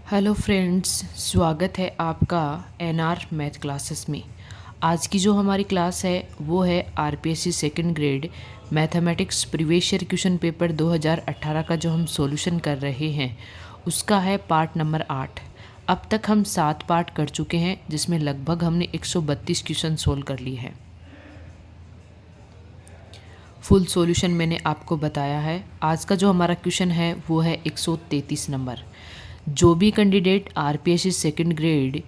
Hello friends, स्वागत है आपका एनआर मैथ क्लासेस में। आज की जो हमारी क्लास है वो है RPSC second grade mathematics previous year question paper 2018 का जो हम सॉल्यूशन कर रहे हैं उसका है पार्ट नंबर 8। अब तक हम 7 पार्ट कर चुके हैं जिसमें लगभग हमने 132 क्वेश्चन सोल्व कर लिए हैं। फुल सॉल्यूशन मैंने आपको बताया है। आज का जो हमारा क्वेश्चन है वो है 133 नंबर। जो भी candidate RPSC second grade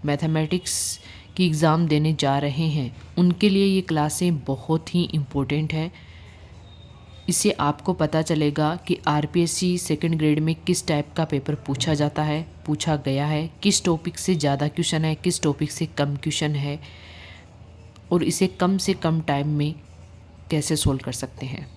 mathematics की एग्ज़ाम देने जा रहे हैं उनके लिए ये क्लासें बहुत ही इम्पोर्टेंट है। इससे आपको पता चलेगा कि आरपीएससी सेकंड ग्रेड में किस टाइप का पेपर पूछा जाता है, पूछा गया है, किस टॉपिक से ज़्यादा क्वेश्चन है, किस टॉपिक से कम क्वेश्चन है और इसे कम से कम टाइम में कैसे सोल्व कर सकते हैं।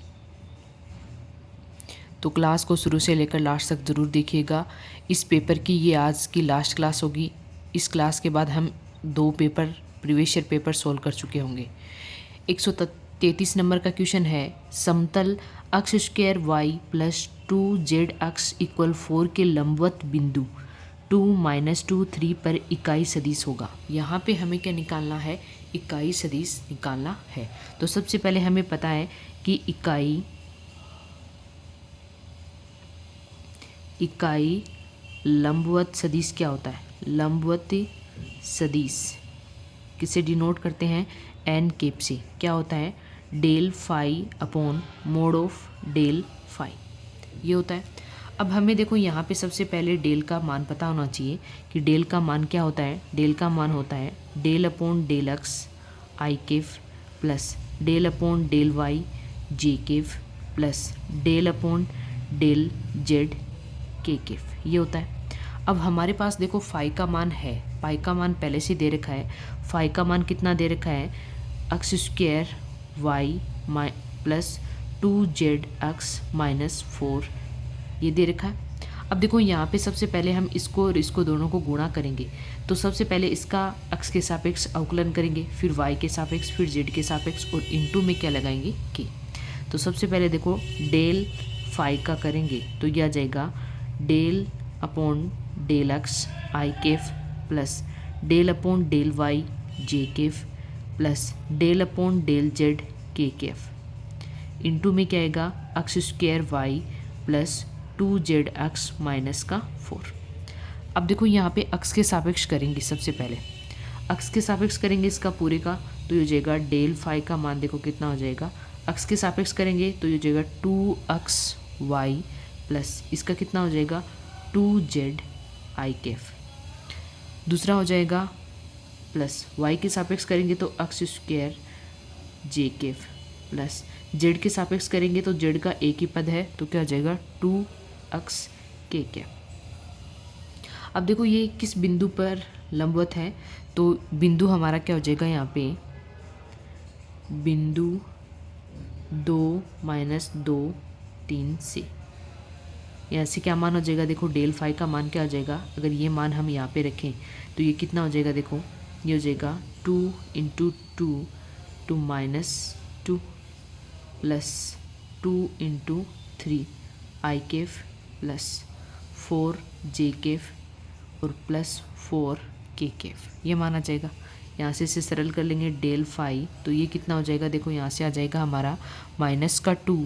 तो क्लास को शुरू से लेकर लास्ट तक ज़रूर देखिएगा। इस पेपर की ये आज की लास्ट क्लास होगी। इस क्लास के बाद हम 2 paper previous year paper solve कर चुके होंगे। 133 नंबर का क्वेश्चन है, समतल अक्ष स्क्वायर वाई प्लस 2z अक्ष इक्वल 4 के लंबवत बिंदु 2 - 2 3 पर इकाई सदिश होगा। यहाँ पे हमें क्या निकालना है? इकाई सदिश निकालना है। तो सबसे पहले हमें पता है कि इकाई लंबवत सदिश क्या होता है? लंबवत सदिश किसे डिनोट करते हैं? एन कैप से। क्या होता है? Del phi upon mod of del phi, ये होता है। अब हमें देखो यहाँ पे सबसे पहले डेल का मान पता होना चाहिए कि डेल का मान क्या होता है। डेल का मान होता है del upon del X I cap plus del upon del Y J cap plus del upon del Z K cap, ये होता है। अब हमारे पास देखो फाई का मान है, फाई का मान पहले से दे रखा है। फाई का मान कितना दे रखा है? X square Y plus 2z x minus 4, ये दे रखा है। अब देखो यहाँ पे सबसे पहले हम इसको और इसको दोनों को गुणा करेंगे। तो सबसे पहले इसका एक्स के सापेक्ष अवकलन करेंगे, फिर वाई के सापेक्ष, फिर जेड के सापेक्ष और इनटू में क्या लगाएंगे? के। तो सबसे पहले देखो डेल फाई का करेंगे तो यह आ जाएगा del upon del X I cap plus del upon del Y J cap plus del upon del Z K cap into में क्या आएगा? X square Y plus 2z x minus का 4। अब देखो यहाँ पे एक्स के सापेक्ष करेंगे। सबसे पहले एक्स के सापेक्ष करेंगे इसका पूरे का, तो ये हो जाएगा डेल फाई का मान देखो कितना हो जाएगा। एक्स के सापेक्ष करेंगे तो ये हो जाएगा 2x वाई प्लस इसका कितना हो जाएगा? 2z आई केफ। दूसरा हो जाएगा प्लस वाई के सापेक्ष करेंगे तो एक्स स्क्वायर जे केफ प्लस जेड के सापेक्ष करेंगे तो जेड का एक ही पद है तो क्या हो जाएगा? 2x के केफ। अब देखो ये किस बिंदु पर लंबवत है, तो बिंदु हमारा क्या हो जाएगा? यहाँ पे बिंदु 2 - 2 3 से। यहाँ से क्या मान हो जाएगा? देखो डेल फाई का मान क्या हो जाएगा? अगर ये मान हम यहाँ पे रखें तो ये कितना हो जाएगा? देखो ये हो जाएगा 2 × 2 2 - 2 प्लस 2 × 3 आई केफ प्लस 4 जे केफ और प्लस 4 के केफ, ये माना जाएगा। यहाँ से इसे सरल कर लेंगे डेल फाई तो ये कितना हो जाएगा? देखो यहाँ से आ जाएगा हमारा माइनस का 2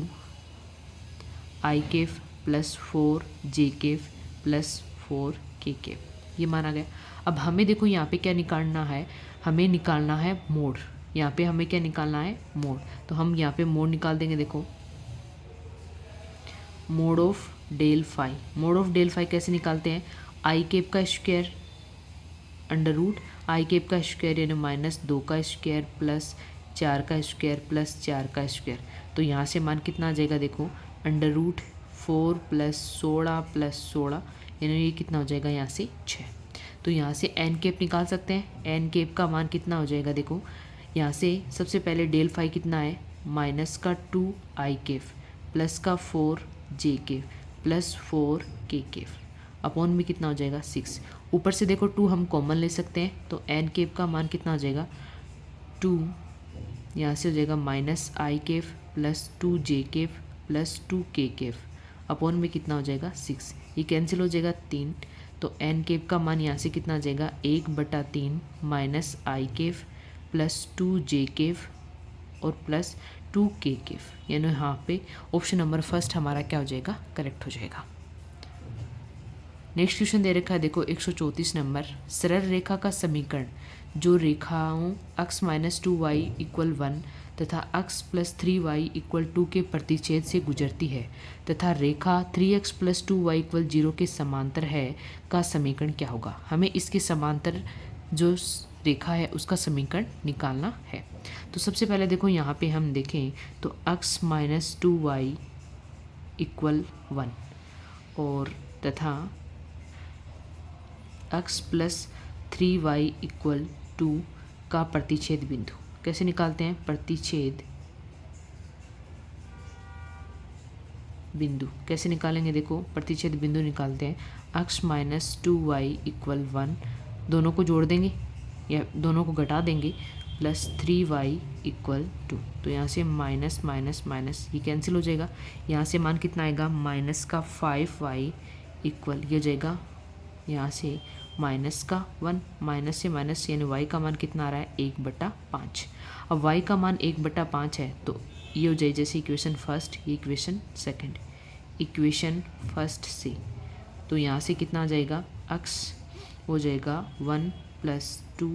आई केफ प्लस 4 जे केफ प्लस 4 के केफ, ये माना गया। अब हमें देखो यहाँ पे क्या निकालना है? हमें निकालना है मोड। यहाँ पे हमें क्या निकालना है? मोड। तो हम यहाँ पे मोड निकाल देंगे। देखो mod of del phi, mod of del phi कैसे निकालते हैं? आई केप का square under root i cap का स्क्वायर यानी -2 का स्क्वायर प्लस 4 का स्क्वायर प्लस 4 का स्क्वायर। तो यहाँ से मान कितना आ जाएगा? देखो √4 + 16 + 16 यानी ये कितना हो जाएगा? यहाँ से 6। तो यहाँ से एन केप निकाल सकते हैं। एन केप का मान कितना हो जाएगा? देखो यहाँ से सबसे पहले डेल फाई कितना है? -2 आई केफ प्लस का 4 जे केफ प्लस 4 के केफ अपॉन में कितना हो जाएगा? 6। ऊपर से देखो 2 हम कॉमन ले सकते हैं तो एन केप का मान कितना हो जाएगा? 2 यहाँ से हो जाएगा -आई केफ प्लस 2 जे केफ प्लस 2 के केफ अपॉन में कितना हो जाएगा? 6। ये कैंसिल हो जाएगा 3, तो एन केप का मान यहाँ से कितना आ जाएगा 1/3 माइनस आई केप प्लस 2j केप और प्लस 2k केप, यानी यहाँ पे ऑप्शन नंबर फर्स्ट हमारा क्या हो जाएगा, करेक्ट हो जाएगा। नेक्स्ट क्वेश्चन दे रखा है देखो 134 नंबर, सरल रेखा का समीकरण जो रेखाओं x माइनस 2y इक्वल 1 तथा x प्लस 3y इक्वल 2 के प्रतिच्छेद से गुजरती है तथा रेखा 3x प्लस 2y इक्वल 0 के समांतर है का समीकरण क्या होगा। हमें इसके समांतर जो रेखा है उसका समीकरण निकालना है। तो सबसे पहले देखो यहाँ पे हम देखें तो x माइनस 2y इक्वल 1 और तथा x प्लस 3y इक्वल 2 का प्रतिच्छेद बिंदु कैसे निकालते हैं, प्रतिच्छेद बिंदु कैसे निकालेंगे, देखो प्रतिच्छेद बिंदु निकालते हैं x माइनस 2y इक्वल 1, दोनों को जोड़ देंगे या दोनों को घटा देंगे, प्लस 3y इक्वल 2। तो यहाँ से माइनस माइनस माइनस ये कैंसिल हो जाएगा, यहाँ से मान कितना आएगा माइनस का 5y इक्वल ये हो जाएगा यहाँ से माइनस का 1, माइनस से माइनस यानी y का मान कितना आ रहा है 1/5। अब y का मान 1/5 है तो ये हो जाए जैसे इक्वेशन फर्स्ट, ये इक्वेशन सेकंड, इक्वेशन फर्स्ट से तो यहाँ से कितना आ जाएगा x हो जाएगा 1 प्लस 2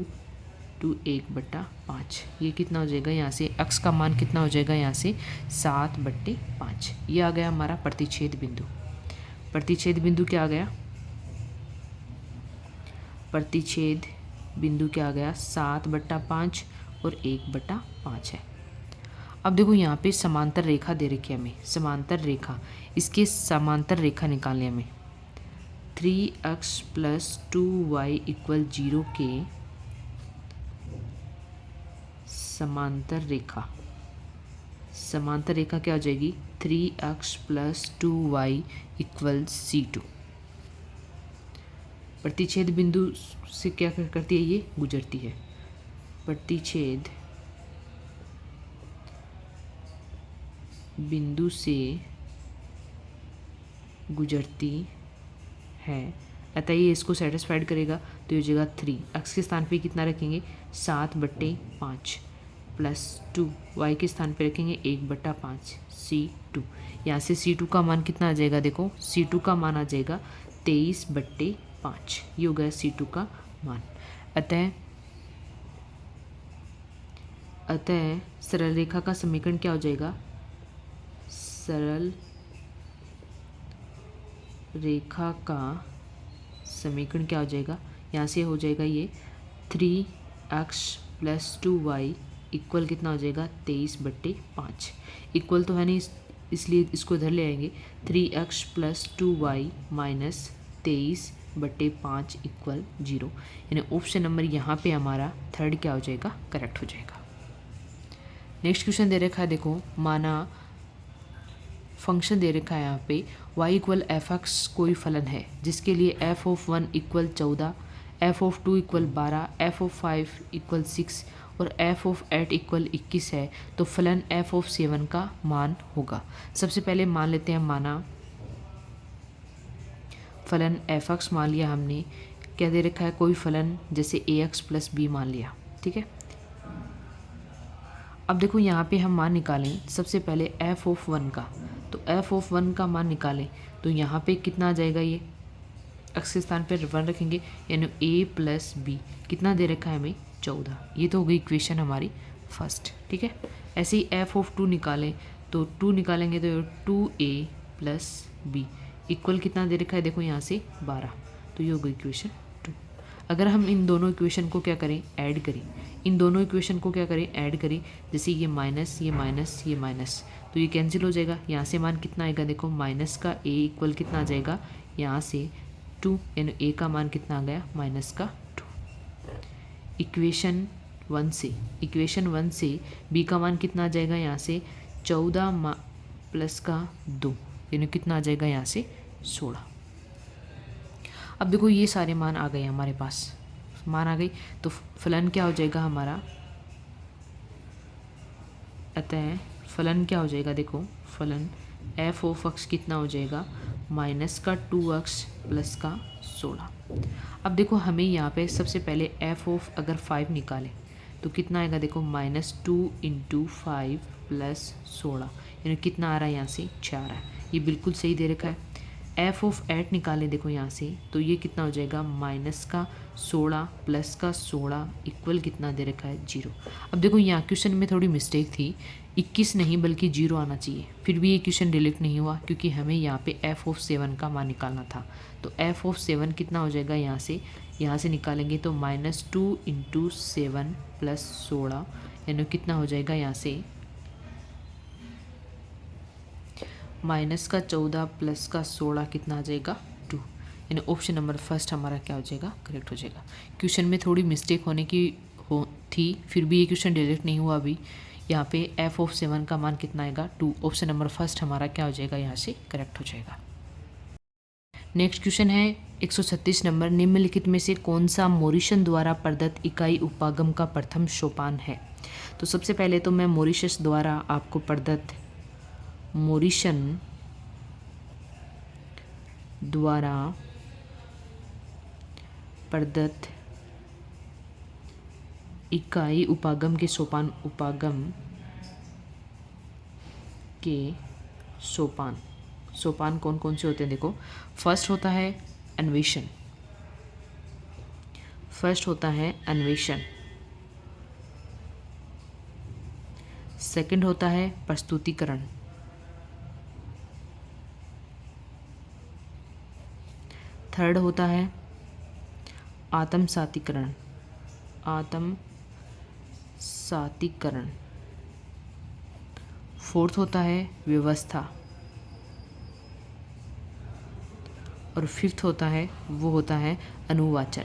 टू 1/5, ये कितना हो जाएगा यहाँ से x का मान कितना हो जाएगा यहाँ से 7/5। ये आ गया हमारा प्रतिच्छेद बिंदु। प्रतिच्छेद बिंदु क्या आ गया, प्रतिच्छेद बिंदु क्या आ गया 7/5 और 1/5 है। अब देखो यहाँ पे समांतर रेखा दे रखी है हमें, समांतर रेखा, इसके समांतर रेखा निकालनी है हमें 3x प्लस 2y इक्वल 0 के समांतर रेखा, समांतर रेखा क्या हो जाएगी 3x plus 2y equal C2। प्रतिच्छेद बिंदु से क्या करती है, ये गुजरती है, प्रतिच्छेद बिंदु से गुजरती है, अतः ये इसको सेटिस्फाइड करेगा तो ये हो जाएगा 3, x के स्थान पे कितना रखेंगे 7/5 प्लस 2, y के स्थान पे रखेंगे 1/5 C2। यहाँ से C2 का मान कितना आ जाएगा, देखो C2 का मान आ जाएगा 23/5, ये हो गया C2 का मान। अतः सरल रेखा का समीकरण क्या हो जाएगा, सरल रेखा का समीकरण क्या हो जाएगा, यहाँ से हो जाएगा ये 3x प्लस 2y इक्वल कितना हो जाएगा 23/5, इक्वल तो है नहीं इसलिए इसको इधर ले आएंगे 3x plus 2y minus 23/5 equal 0, यानी ऑप्शन नंबर यहाँ पे हमारा थर्ड क्या हो जाएगा, करेक्ट हो जाएगा। नेक्स्ट क्वेश्चन दे रखा है देखो, माना फंक्शन दे रखा है यहाँ पे y इक्वल f(x) कोई फलन है जिसके लिए f(1) equal 14, f(2) equal 12, f(5) equal 6 और f(8) इक्वल 21 है, तो फलन f(7) का मान होगा। सबसे पहले मान लेते हैं, माना फलन f(x) मान लिया हमने, क्या दे रखा है कोई फलन जैसे ax प्लस b मान लिया, ठीक है। अब देखो यहाँ पे हम मान निकालें सबसे पहले f(1) का, तो f(1) का मान निकालें तो यहाँ पे कितना आ जाएगा, ये x के स्थान पर 1 रखेंगे यानी a प्लस बी कितना दे रखा है हमें 14, ये तो हो गई इक्वेशन हमारी फर्स्ट, ठीक है। ऐसे ही f(2) निकालें तो 2 निकालेंगे तो 2a प्लस बी इक्वल कितना दे रखा है, देखो यहाँ से 12, तो ये हो गई इक्वेशन 2। अगर हम इन दोनों इक्वेशन को क्या करें, ऐड करें, इन दोनों इक्वेशन को क्या करें, ऐड करें, जैसे ये माइनस ये माइनस ये माइनस तो ये कैंसिल हो जाएगा, यहाँ से मान कितना आएगा, देखो माइनस का a इक्वल कितना आ जाएगा यहाँ से 2, यानी a का मान कितना आ गया माइनस का 2। इक्वेशन 1 से b का मान कितना आ जाएगा, यहाँ से 14 प्लस का 2 यानी कितना आ जाएगा यहाँ से 16। अब देखो ये सारे मान आ गए हमारे पास, मान आ गई तो फलन क्या हो जाएगा हमारा, अतः फलन क्या हो जाएगा, देखो फलन f(x) कितना हो जाएगा माइनस का 2x प्लस का 16। अब देखो हमें यहाँ पे सबसे पहले एफ ऑफ अगर 5 निकालें तो कितना आएगा, देखो -2 × 5 प्लस 16, यानी कितना आ रहा है यहाँ से 4 आ रहा है। ये बिल्कुल सही दे रखा है। एफ ऑफ 8 निकालें देखो यहाँ से तो ये कितना हो जाएगा, -16 प्लस का 16 इक्वल कितना दे रखा है 0। अब देखो यहाँ क्वेश्चन में थोड़ी मिस्टेक थी, 21 नहीं बल्कि 0 आना चाहिए, फिर भी ये क्वेश्चन डिलीट नहीं हुआ क्योंकि हमें यहाँ पे एफ ऑफ 7 का मान निकालना था। तो एफ ऑफ 7 कितना हो जाएगा, यहाँ से निकालेंगे तो -2 × 7 प्लस 16, यानी कितना हो जाएगा यहाँ से -14 प्लस का 16 कितना आ जाएगा 2, यानी ऑप्शन नंबर फर्स्ट हमारा क्या हो जाएगा, करेक्ट हो जाएगा। क्वेश्चन में थोड़ी मिस्टेक होने की थी, फिर भी ये क्वेश्चन डिलीट नहीं हुआ। अभी यहाँ पे एफ ऑफ 7 का मान कितना आएगा 2, ऑप्शन नंबर फर्स्ट हमारा क्या हो जाएगा, यहाँ से करेक्ट हो जाएगा। नेक्स्ट क्वेश्चन है 136 नंबर, निम्नलिखित में से कौन सा मॉरिशन द्वारा प्रदत्त इकाई उपागम का प्रथम सोपान है। तो सबसे पहले तो मैं मॉरिशस द्वारा आपको प्रदत्त मॉरिशन द्वारा प्रदत्त इकाई उपागम के सोपान सोपान कौन कौन से होते हैं। देखो फर्स्ट होता है अन्वेषण, सेकंड होता है प्रस्तुतिकरण, थर्ड होता है आत्मसातीकरण, फोर्थ होता है व्यवस्था, और फिफ्थ होता है अनुवाचन।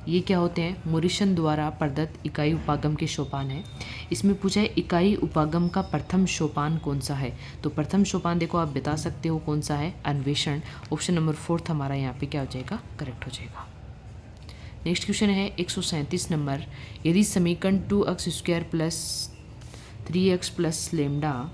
ये क्या होते हैं, मॉरिशन द्वारा प्रदत्त इकाई उपागम के सोपान है। इसमें पूछा है इकाई उपागम का प्रथम सोपान कौन सा है। तो प्रथम सोपान देखो आप बता सकते हो कौन सा है, अन्वेषण। ऑप्शन नंबर फोर्थ हमारा यहाँ पे क्या हो जाएगा, करेक्ट हो जाएगा। नेक्स्ट क्वेश्चन है 137 नंबर, यदि समीकरण 2x² plus 3x plus lambda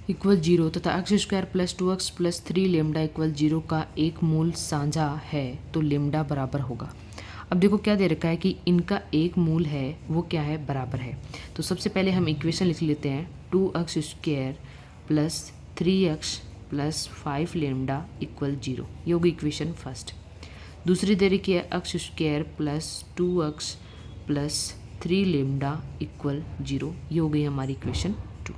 equal 0 तथा x² plus 2x plus 3 lambda equal 0 का एक मूल साझा है तो लेमडा बराबर होगा। अब देखो क्या दे रखा है कि इनका एक मूल है वो क्या है, बराबर है। तो सबसे पहले हम इक्वेशन लिख लेते हैं 2x² plus 3x plus 5 lambda equal 0, ये होगी इक्वेशन फर्स्ट। दूसरी दे रखी है x² plus 2x plus 3 lambda equal 0, ये हो गई हमारी इक्वेशन 2।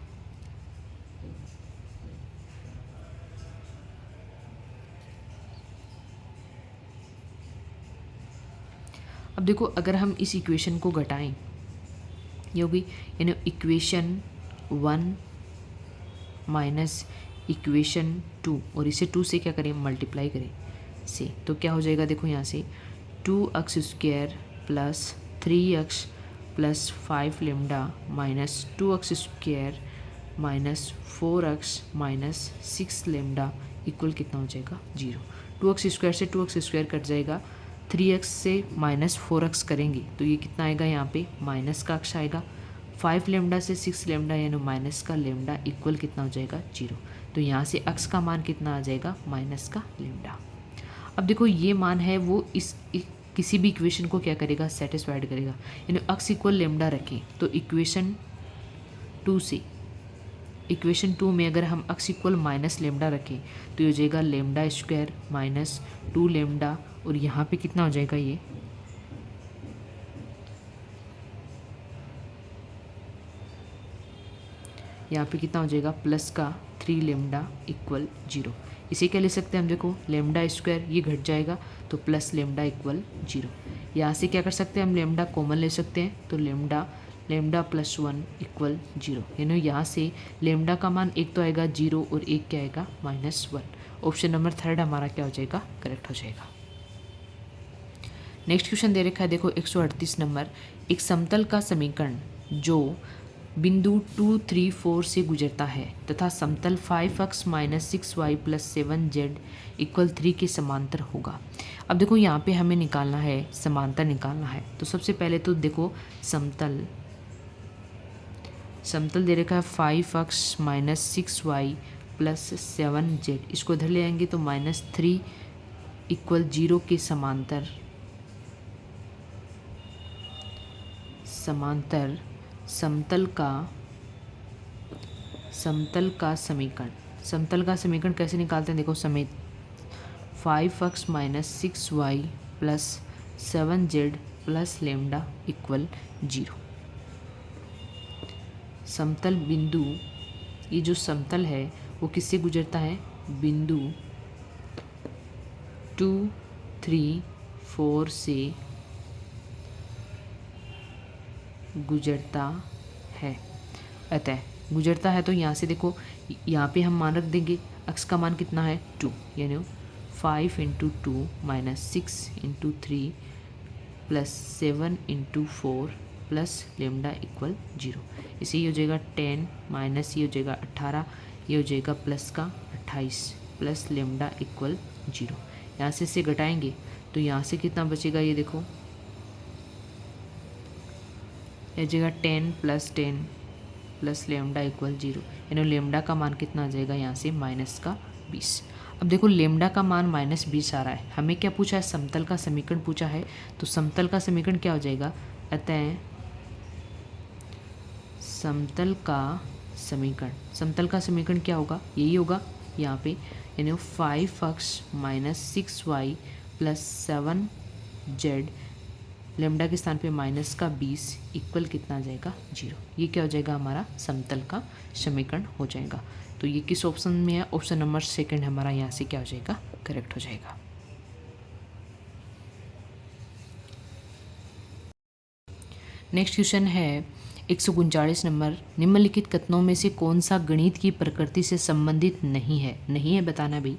अब देखो अगर हम इस इक्वेशन को घटाएं, ये होगी यानी इक्वेशन 1 माइनस इक्वेशन 2, और इसे 2 से क्या करें, मल्टीप्लाई करें से, तो क्या हो जाएगा, देखो यहाँ से 2x² plus 3x plus 5 lambda minus 2x² minus 4x minus 6 lambda equal कितना हो जाएगा 0। 2x² से 2x² कट जाएगा, 3x से माइनस 4x करेंगे तो ये कितना आएगा, यहाँ पे माइनस का अक्ष आएगा। 5 लेमडा से 6 लेमडा यानी माइनस का लेमडा इक्वल कितना हो जाएगा 0। तो यहाँ से अक्ष का मान कितना आ जाएगा, माइनस का लेमडा। अब देखो ये मान है वो किसी भी इक्वेशन को क्या करेगा, सेटिस्फाइड करेगा। यानी अक्ष इक्वल लेमडा रखें तो इक्वेशन 2 में अगर हम अक्ष इक्वल माइनस लेमडा रखें तो ये हो जाएगा लेमडा स्क्वायर माइनस 2 लेमडा, और यहाँ पे कितना हो जाएगा, ये यहाँ पे कितना हो जाएगा, प्लस का 3 लेमडा इक्वल 0। इसे क्या ले सकते हैं हम, देखो लेमडा स्क्वायर ये घट जाएगा तो प्लस लेमडा इक्वल 0। यहाँ से क्या कर सकते हैं हम, लेमडा कॉमन ले सकते हैं तो लेमडा प्लस 1 इक्वल 0, यानी यहाँ से लेमडा का मान एक तो आएगा 0 और एक क्या आएगा, -1। ऑप्शन नंबर थर्ड हमारा क्या हो जाएगा, करेक्ट हो जाएगा। नेक्स्ट क्वेश्चन दे रखा है देखो 138 नंबर, एक समतल का समीकरण जो बिंदु 2, 3, 4 से गुजरता है तथा समतल 5x minus 6y plus 7z equal 3 के समांतर होगा। अब देखो यहाँ पे हमें निकालना है, समांतर निकालना है। तो सबसे पहले तो देखो समतल दे रखा है 5x minus 6y plus 7z, इसको इधर ले आएंगे तो -3 इक्वल 0 के समांतर समतल का समीकरण कैसे निकालते हैं, देखो समेत 5x minus 6y plus 7z plus lambda equal 0। समतल बिंदु, ये जो समतल है वो किससे गुजरता है, बिंदु 2, 3, 4 से गुजरता है। अतः गुजरता है तो यहाँ से देखो, यहाँ पे हम मान रख देंगे, x का मान कितना है 2, यानी 5 × 2 minus 6 × 3 plus 7 × 4 plus lambda equal 0। इसे ये हो जाएगा 10 माइनस ये हो जाएगा 18, ये हो जाएगा प्लस का 28 प्लस लेमडा इक्वल 0। यहाँ से इसे घटाएंगे तो यहाँ से कितना बचेगा, ये देखो ये जाएगा 10 प्लस लेमडा इक्वल 0, यानी लेमडा का मान कितना आ जाएगा यहाँ से -20। अब देखो लेमडा का मान -20 आ रहा है, हमें क्या पूछा है, समतल का समीकरण पूछा है। तो समतल का समीकरण क्या हो जाएगा, अतः समतल का समीकरण क्या होगा, यही होगा यहाँ पे, यानी 5x minus 6y plus 7z, lambda के स्थान पे -20 इक्वल कितना आ जाएगा 0। ये क्या हो जाएगा, हमारा समतल का समीकरण हो जाएगा। तो ये किस ऑप्शन में है, ऑप्शन नंबर 2 हमारा यहाँ से क्या हो जाएगा, करेक्ट हो जाएगा। नेक्स्ट क्वेश्चन है 139 नंबर, निम्नलिखित कथनों में से कौन सा गणित की प्रकृति से संबंधित नहीं है बताना भाई।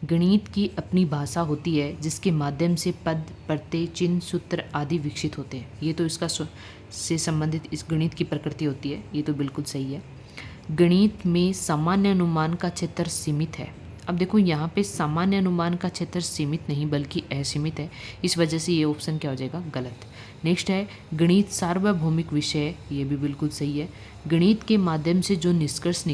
गणित की अपनी भाषा होती है जिसके माध्यम से पद, प्रत्यय, चिन्ह, सूत्र आदि विकसित होते हैं। ये तो इसका से संबंधित इस गणित की प्रकृति होती है, ये तो बिल्कुल सही है। गणित में सामान्य अनुमान का क्षेत्र सीमित है। अब देखो यहाँ पे सामान्य अनुमान का क्षेत्र सीमित नहीं बल्कि असीमित है, इस वजह से ये ऑप्शन क्या हो जाएगा, गलत। नेक्स्ट है गणित सार्वभौमिक विषय, ये भी बिल्कुल सही है। गणित के माध्यम से जो निष्कर्ष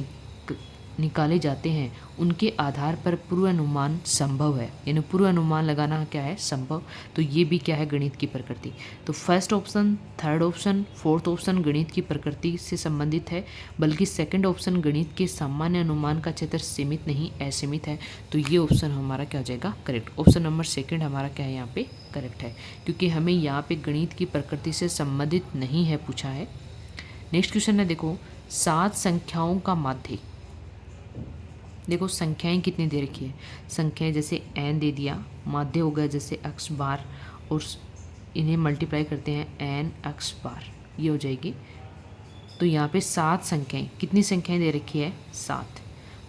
निकाले जाते हैं उनके आधार पर पूर्वानुमान संभव है, यानी पूर्वानुमान लगाना क्या है, संभव। तो ये भी क्या है, गणित की प्रकृति। तो first option, third option, fourth option गणित की प्रकृति से संबंधित है, बल्कि सेकंड ऑप्शन गणित के सामान्य अनुमान का क्षेत्र सीमित नहीं असीमित है। तो ये ऑप्शन हमारा क्या हो जाएगा, करेक्ट। ऑप्शन नंबर 2 हमारा क्या है, यहाँ पे करेक्ट है, क्योंकि हमें यहाँ पे गणित की प्रकृति से संबंधित नहीं है पूछा है। नेक्स्ट क्वेश्चन है देखो 7 संख्याओं का माध्य। देखो संख्याएं कितनी दे रखी है, संख्याएं जैसे n दे दिया, माध्य हो गया जैसे x बार, और इन्हें मल्टीप्लाई करते हैं n x बार, ये हो जाएगी। तो यहाँ पे 7 संख्याएं, कितनी संख्याएं दे रखी है, 7।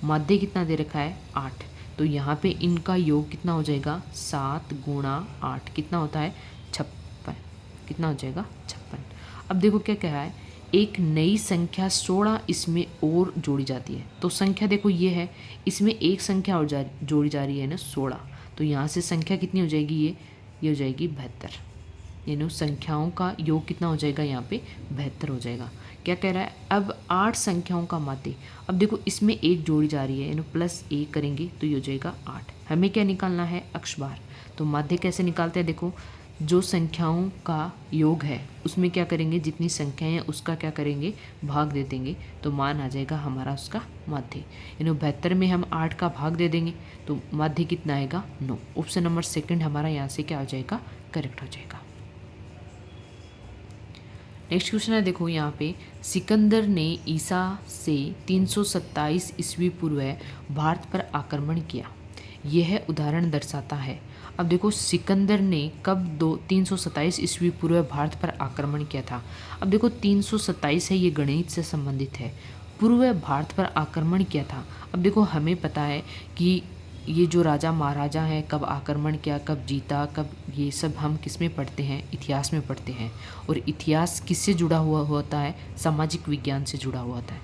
माध्य कितना दे रखा है, 8। तो यहाँ पे इनका योग कितना हो जाएगा, 7 × 8 कितना होता है, 56। कितना हो जाएगा, 56। अब देखो क्या कह रहा है, एक नई संख्या 16 इसमें और जोड़ी जाती है। तो संख्या देखो ये है, इसमें एक संख्या और जोड़ी जा रही है ना 16। तो यहाँ से संख्या कितनी हो जाएगी, ये हो जाएगी 72, यानी संख्याओं का योग कितना हो जाएगा, यहाँ पे 72 हो जाएगा। क्या कह रहा है, अब 8 संख्याओं का माध्य। अब देखो इसमें एक जोड़ी जा रही है, यानी +1 करेंगे तो ये हो जाएगा 8। हमें क्या निकालना है, x बार। तो माध्य कैसे निकालते हैं, देखो जो संख्याओं का योग है उसमें क्या करेंगे, जितनी संख्याएं हैं उसका क्या करेंगे, भाग दे देंगे, तो मान आ जाएगा हमारा उसका माध्य। यानी 72 में हम 8 का भाग दे देंगे तो माध्य कितना आएगा, 9। ऑप्शन नंबर 2 हमारा यहाँ से क्या हो जाएगा, करेक्ट हो जाएगा। नेक्स्ट क्वेश्चन है देखो यहाँ पे, सिकंदर ने ईसा से 327 ईस्वी पूर्व भारत पर आक्रमण किया, यह उदाहरण दर्शाता है। अब देखो सिकंदर ने कब 327 ईस्वी पूर्व भारत पर आक्रमण किया था। अब देखो 327 है, ये गणित से संबंधित है, पूर्व भारत पर आक्रमण किया था। अब देखो हमें पता है कि ये जो राजा महाराजा हैं कब आक्रमण किया, कब जीता, कब, ये सब हम किस में पढ़ते हैं, इतिहास में पढ़ते हैं। और इतिहास किससे जुड़ा हुआ होता है, सामाजिक विज्ञान से जुड़ा हुआ होता है।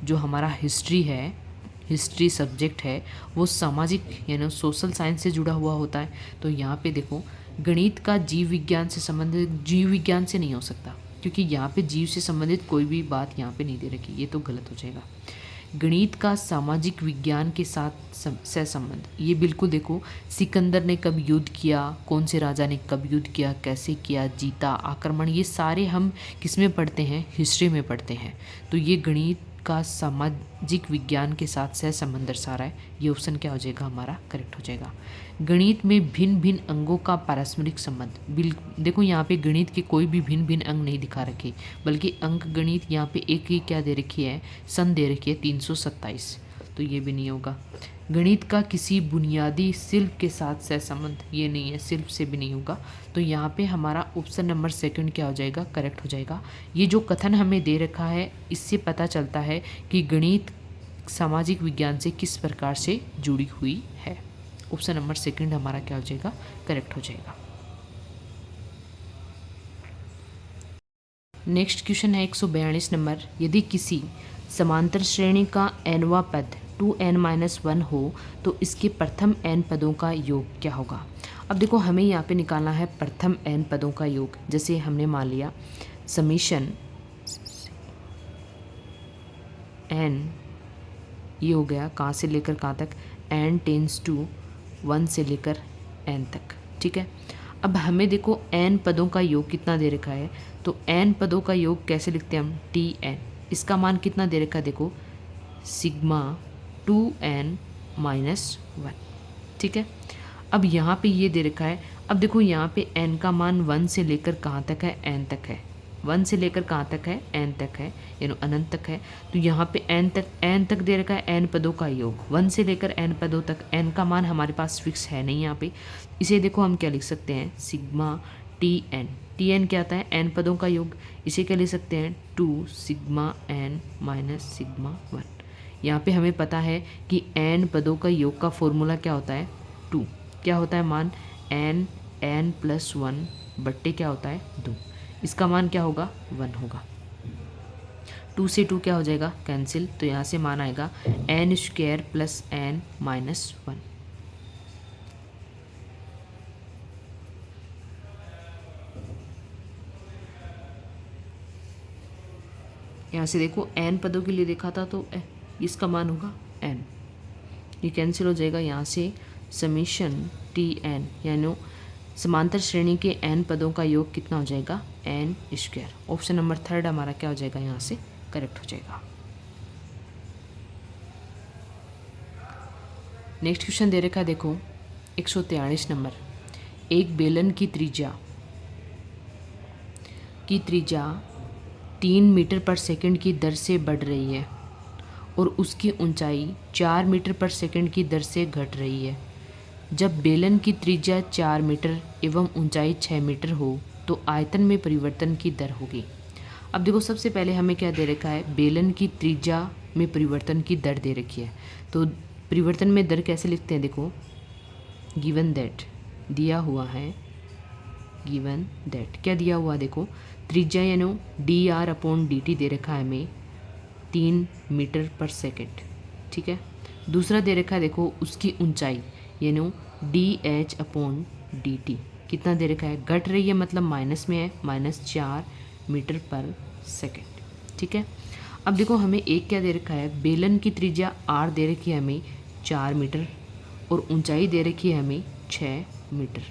जो हमारा हिस्ट्री है, हिस्ट्री सब्जेक्ट है, वो सामाजिक यानी सोशल साइंस से जुड़ा हुआ होता है। तो यहाँ पे देखो गणित का जीव विज्ञान से संबंधित, जीव विज्ञान से नहीं हो सकता, क्योंकि यहाँ पे जीव से संबंधित कोई भी बात यहाँ पे नहीं दे रखी, ये तो गलत हो जाएगा। गणित का सामाजिक विज्ञान के साथ सहसंबंध, ये बिल्कुल देखो सिकंदर ने कब युद्ध किया, कौन से राजा ने कब युद्ध किया, कैसे किया, जीता, आक्रमण, ये सारे हम किस में पढ़ते हैं, हिस्ट्री में पढ़ते हैं। तो ये गणित का सामाजिक विज्ञान के साथ सहसंबंध दर्शा रहा है। ये ऑप्शन क्या हो जाएगा हमारा, करेक्ट हो जाएगा। गणित में भिन्न भिन्न अंगों का पारस्परिक संबंध, देखो यहाँ पे गणित के कोई भी भिन्न भिन्न अंग नहीं दिखा रखे, बल्कि अंक गणित यहाँ पे एक ही क्या दे रखी है, सन दे रखी है 327, तो ये भी नहीं होगा। गणित का किसी बुनियादी शिल्प के साथ सहसंबंध, ये नहीं है, शिल्प से भी नहीं होगा। तो यहाँ पे हमारा ऑप्शन नंबर सेकंड क्या हो जाएगा, करेक्ट हो जाएगा। ये जो कथन हमें दे रखा है इससे पता चलता है कि गणित सामाजिक विज्ञान से किस प्रकार से जुड़ी हुई है। ऑप्शन नंबर सेकंड हमारा क्या हो जाएगा, करेक्ट हो जाएगा। नेक्स्ट क्वेश्चन है 142 नंबर, यदि किसी समांतर श्रेणी का nवा पद 2n-1 हो तो इसके प्रथम n पदों का योग क्या होगा। अब देखो हमें यहाँ पे निकालना है प्रथम n पदों का योग। जैसे हमने मान लिया समीशन n, ये हो गया कहाँ से लेकर कहाँ तक, n टेंस टू 1 से लेकर n तक, ठीक है। अब हमें देखो n पदों का योग कितना दे रखा है, तो n पदों का योग कैसे लिखते हैं हम, tn, इसका मान कितना दे रखा है, देखो सिग्मा 2n-1, ठीक है। अब यहाँ पे ये दे रखा है, अब देखो यहाँ पे n का मान 1 से लेकर कहाँ तक है, n तक है, 1 से लेकर कहाँ तक है, n तक है, यानी अनंत तक है। तो यहाँ पे n तक दे रखा है n पदों का योग, 1 से लेकर n पदों तक, n का मान हमारे पास फिक्स है नहीं यहाँ पे। इसे देखो हम क्या लिख सकते हैं, सिग्मा tn, tn क्या आता है, n पदों का योग, इसे क्या लिख सकते हैं, 2 सिग्मा n माइनस सिग्मा 1। यहाँ पे हमें पता है कि n पदों का योग का फॉर्मूला क्या होता है, 2, क्या होता है मान, n+1 बट्टे क्या होता है, 2, इसका मान क्या होगा, 1 होगा। 2 से 2 क्या हो जाएगा, कैंसिल, तो यहाँ से मान आएगा n² + n-1। यहाँ से देखो n पदों के लिए देखा था तो इसका मान होगा n, ये कैंसिल हो जाएगा। यहाँ से समीशन tn यानी समांतर श्रेणी के n पदों का योग कितना हो जाएगा, n²। ऑप्शन नंबर थर्ड हमारा क्या हो जाएगा, यहाँ से करेक्ट हो जाएगा। नेक्स्ट क्वेश्चन दे रखा है देखो 143 नंबर, एक बेलन की त्रिज्या 3 मीटर पर सेकंड की दर से बढ़ रही है और उसकी ऊंचाई 4 मीटर पर सेकंड की दर से घट रही है। जब बेलन की त्रिज्या 4 मीटर एवं ऊंचाई 6 मीटर हो तो आयतन में परिवर्तन की दर होगी। अब देखो सबसे पहले हमें क्या दे रखा है, बेलन की त्रिज्या में परिवर्तन की दर दे रखी है। तो परिवर्तन में दर कैसे लिखते हैं, देखो गिवन दैट दिया हुआ है, गिवन दैट क्या दिया हुआ, देखो त्रिज्या यानी dr/dt दे रखा है हमें 3 मीटर पर सेकेंड, ठीक है। दूसरा दे रखा है देखो उसकी ऊंचाई यानी dh/dt कितना दे रखा है, घट रही है मतलब माइनस में है, -4 मीटर पर सेकेंड, ठीक है। अब देखो हमें एक क्या दे रखा है, बेलन की त्रिज्या r दे रखी है हमें 4 मीटर और ऊंचाई दे रखी है हमें 6 मीटर।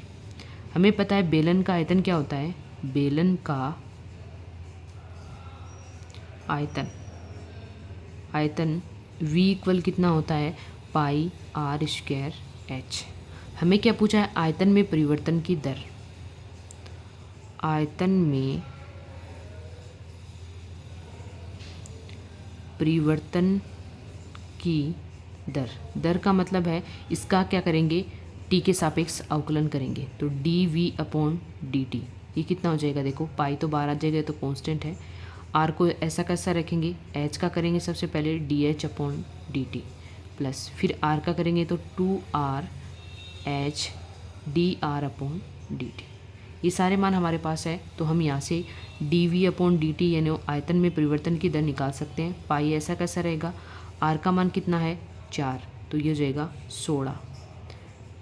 हमें पता है बेलन का आयतन क्या होता है, बेलन का आयतन v इक्वल कितना होता है, πr²h। हमें क्या पूछा है, आयतन में परिवर्तन की दर, आयतन में परिवर्तन की दर का मतलब है इसका क्या करेंगे, t के सापेक्ष अवकलन करेंगे। तो dv/dt ये कितना हो जाएगा, देखो पाई तो बाहर आ जाएगा, तो कांस्टेंट है। r को ऐसा कैसा रखेंगे, h का करेंगे सबसे पहले dh/dt प्लस फिर आर का करेंगे तो 2r h dr upon dt। ये सारे मान हमारे पास है, तो हम यहाँ से dv अपॉन dt यानी आयतन में परिवर्तन की दर निकाल सकते हैं। पाई ऐसा कैसा रहेगा, r का मान कितना है 4, तो ये हो जाएगा 16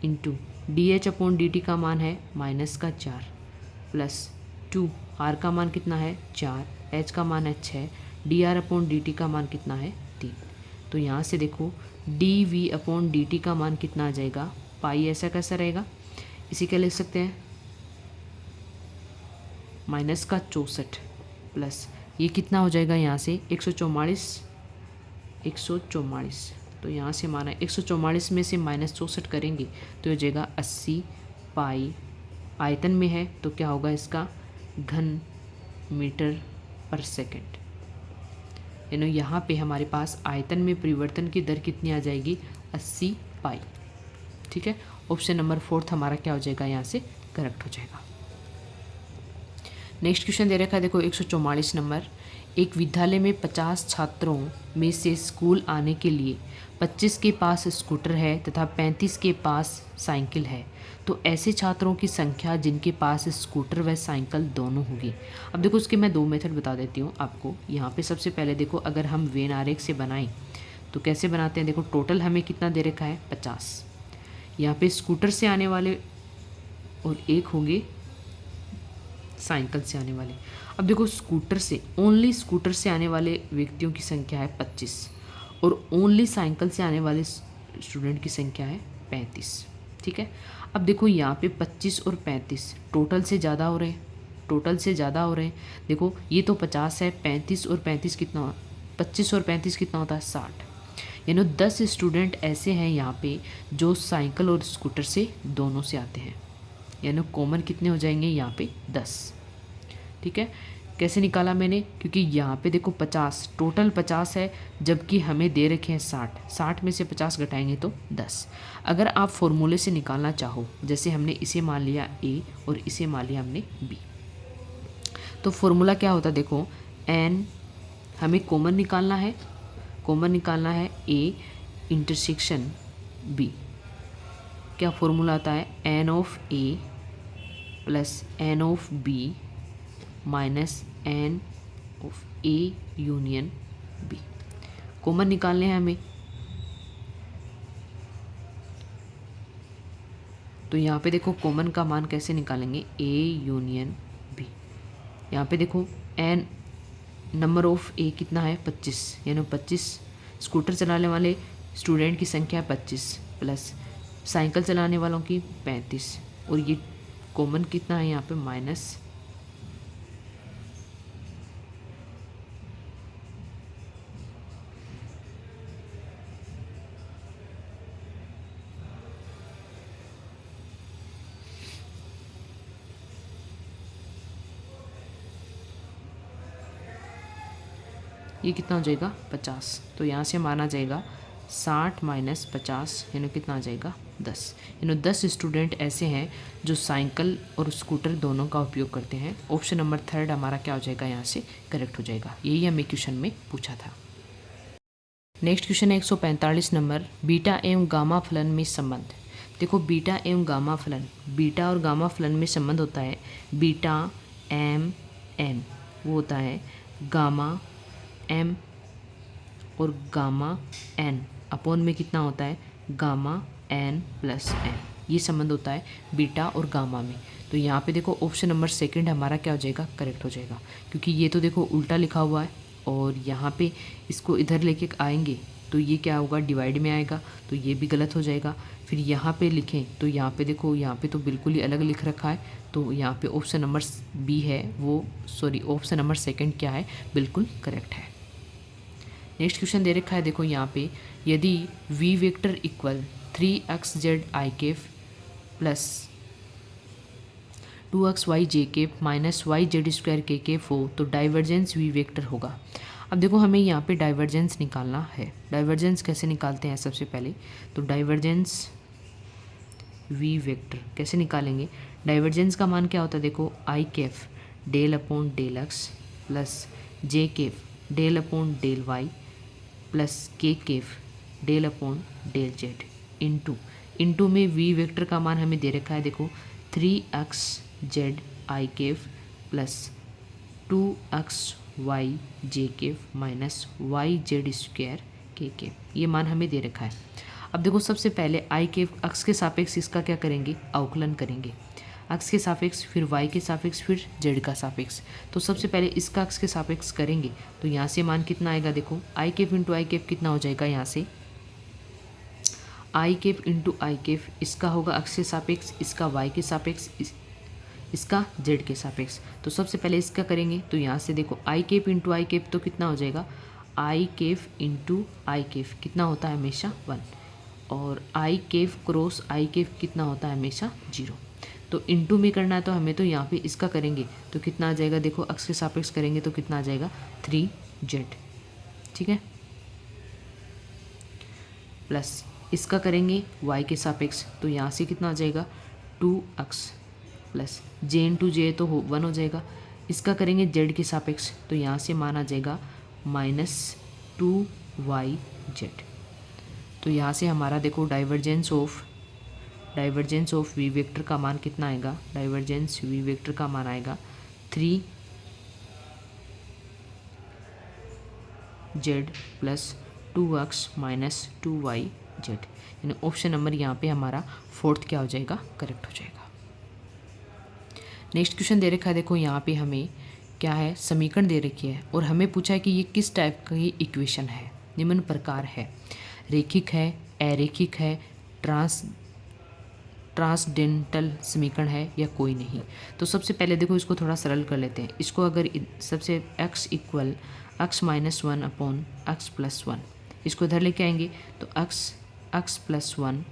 इंटू dh अपॉन dt का मान है -4 प्लस 2, r का मान कितना है 4, h का मान है 6, dr अपॉन dt का मान कितना है 3। तो यहाँ से देखो dv अपॉन dt का मान कितना आ जाएगा, पाई ऐसा कैसा रहेगा, इसी का लिख सकते हैं -64 प्लस ये कितना हो जाएगा यहाँ से 144, तो यहाँ से माना 144 में से -64 करेंगे तो हो जाएगा 80 पाई, आयतन में है तो क्या होगा इसका घन मीटर पर सेकंड। यानी यहाँ पे हमारे पास आयतन में परिवर्तन की दर कितनी आ जाएगी 80 पाई। ठीक है, ऑप्शन नंबर 4 हमारा क्या हो जाएगा, यहाँ से करेक्ट हो जाएगा। नेक्स्ट क्वेश्चन दे रखा है देखो 144 नंबर, एक विद्यालय में 50 छात्रों में से स्कूल आने के लिए 25 के पास स्कूटर है तथा 35 के पास साइकिल है, तो ऐसे छात्रों की संख्या जिनके पास स्कूटर व साइकिल दोनों होगी। अब देखो उसके मैं 2 मेथड बता देती हूँ आपको। यहाँ पे सबसे पहले देखो अगर हम वेन आरेख से बनाएं तो कैसे बनाते हैं, देखो टोटल हमें कितना दे रखा है 50, यहाँ पे स्कूटर से आने वाले और एक होंगे साइकिल से आने वाले। अब देखो स्कूटर से, ओनली स्कूटर से आने वाले व्यक्तियों की संख्या है 25 और ओनली साइकिल से आने वाले स्टूडेंट की संख्या है 35। ठीक है, अब देखो यहाँ पे 25 और 35 टोटल से ज़्यादा हो रहे हैं, देखो ये तो 50 है, 35 और 35 कितना, 25 और 35 कितना होता है 60, यानी 10 स्टूडेंट ऐसे हैं यहाँ पे जो साइकिल और स्कूटर से दोनों से आते हैं, यानी कॉमन कितने हो जाएंगे यहाँ पे 10। ठीक है, कैसे निकाला मैंने, क्योंकि यहाँ पे देखो 50 टोटल 50 है जबकि हमें दे रखे हैं 60 में से 50 घटाएंगे तो 10। अगर आप फॉर्मूले से निकालना चाहो, जैसे हमने इसे मान लिया a और इसे मान लिया हमने b, तो फॉर्मूला क्या होता है देखो n, हमें कॉमन निकालना है a इंटरसेक्शन b, क्या फॉर्मूला आता है n of a plus n of b minus n of a union b। Common निकालने हैं हमें, तो यहाँ पे देखो कॉमन का मान कैसे निकालेंगे, a यूनियन b। यहाँ पे देखो n नंबर ऑफ a कितना है 25, यानी 25 स्कूटर चलाने वाले स्टूडेंट की संख्या 25 प्लस साइकिल चलाने वालों की 35, और ये कॉमन कितना है यहाँ पे माइनस, ये कितना हो जाएगा 50, तो यहाँ से माना जाएगा 60 माइनस 50 यानी कितना आ जाएगा 10, यानी 10 स्टूडेंट ऐसे हैं जो साइकिल और स्कूटर दोनों का उपयोग करते हैं। ऑप्शन नंबर 3 हमारा क्या हो जाएगा, यहाँ से करेक्ट हो जाएगा। यही हमें क्वेश्चन में पूछा था। नेक्स्ट क्वेश्चन है 145 नंबर, बीटा एवं गामा फलन में संबंध। देखो बीटा एवं गामा फलन, बीटा और गामा फलन में संबंध होता है बीटा एम एन, वो होता है गामा एम और गामा एन अपॉन में कितना होता है गामा एन प्लस एन, ये संबंध होता है बीटा और गामा में। तो यहाँ पे देखो ऑप्शन नंबर 2 हमारा क्या हो जाएगा, करेक्ट हो जाएगा, क्योंकि ये तो देखो उल्टा लिखा हुआ है और यहाँ पे इसको इधर लेके आएंगे तो ये क्या होगा डिवाइड में आएगा, तो ये भी गलत हो जाएगा। फिर यहाँ पे लिखें तो यहाँ पे देखो यहाँ पे तो बिल्कुल ही अलग लिख रखा है, तो यहाँ पे ऑप्शन नंबर बी है वो, सॉरी ऑप्शन नंबर 2 क्या है, बिल्कुल करेक्ट है। नेक्स्ट क्वेश्चन दे रखा है देखो यहाँ पे, यदि v vector equal 3xz i cap plus 2xy j cap minus yz square k cap हो तो डाइवर्जेंस v वेक्टर होगा। अब देखो हमें यहाँ पे डाइवर्जेंस निकालना है। डाइवर्जेंस कैसे निकालते हैं, सबसे पहले तो डाइवर्जेंस v वेक्टर कैसे निकालेंगे, डाइवर्जेंस का मान क्या होता है देखो i cap del upon del x plus j cap del upon del y plus K cap del upon del Z into में वी वेक्टर का मान हमें दे रखा है, देखो 3x Z I cap plus 2x Y J cap minus Y Z square K cap, ये मान हमें दे रखा है। अब देखो सबसे पहले आई केफ अक्स के सापेक्ष इसका क्या करेंगे, अवकलन करेंगे, अक्स के सापेक्ष, फिर वाई के सापेक्ष, फिर जेड का सापेक्ष। तो सबसे पहले इसका अक्स के सापेक्ष करेंगे तो यहाँ से मान कितना आएगा, देखो आई केफ इंटू आई केफ कितना हो जाएगा, यहाँ से आई केफ इंटू आई केफ, इसका होगा अक्स के सापेक्ष, इसका वाई के सापेक्ष, इसका जेड के सापेक्ष। तो सबसे पहले इसका करेंगे तो यहाँ से देखो आई केफ इंटू आई केफ तो कितना हो जाएगा, आई केफ इंटू आई केफ कितना होता है हमेशा 1, और आई केफ क्रॉस आई केफ कितना होता है हमेशा 0। तो इंटू में करना है तो हमें तो यहाँ पे इसका करेंगे तो कितना आ जाएगा, देखो अक्स के सापेक्ष करेंगे तो कितना आ जाएगा 3z, ठीक है, प्लस इसका करेंगे y के सापेक्ष तो यहाँ से कितना आ जाएगा 2x प्लस जे इंटू जे तो 1 हो जाएगा, इसका करेंगे z के सापेक्ष तो यहाँ से मान आ जाएगा -2yz। तो यहाँ से हमारा देखो डाइवर्जेंस ऑफ वी वेक्टर का मान कितना आएगा, डाइवर्जेंस वी वेक्टर का मान आएगा 3z plus 2x minus 2yz, यानी ऑप्शन नंबर यहाँ पे हमारा 4th क्या हो जाएगा, करेक्ट हो जाएगा। नेक्स्ट क्वेश्चन दे रखा है, देखो यहाँ पे हमें क्या है, समीकरण दे रखी है और हमें पूछा है कि ये किस टाइप की इक्वेशन है, निम्न प्रकार है, रेखिक है, अरेखिक है, ट्रांसडेंटल समीकरण है या कोई नहीं। तो सबसे पहले देखो इसको थोड़ा सरल कर लेते हैं, इसको अगर सबसे x equal x minus 1 upon x plus 1 इसको इधर लेके आएंगे तो x plus 1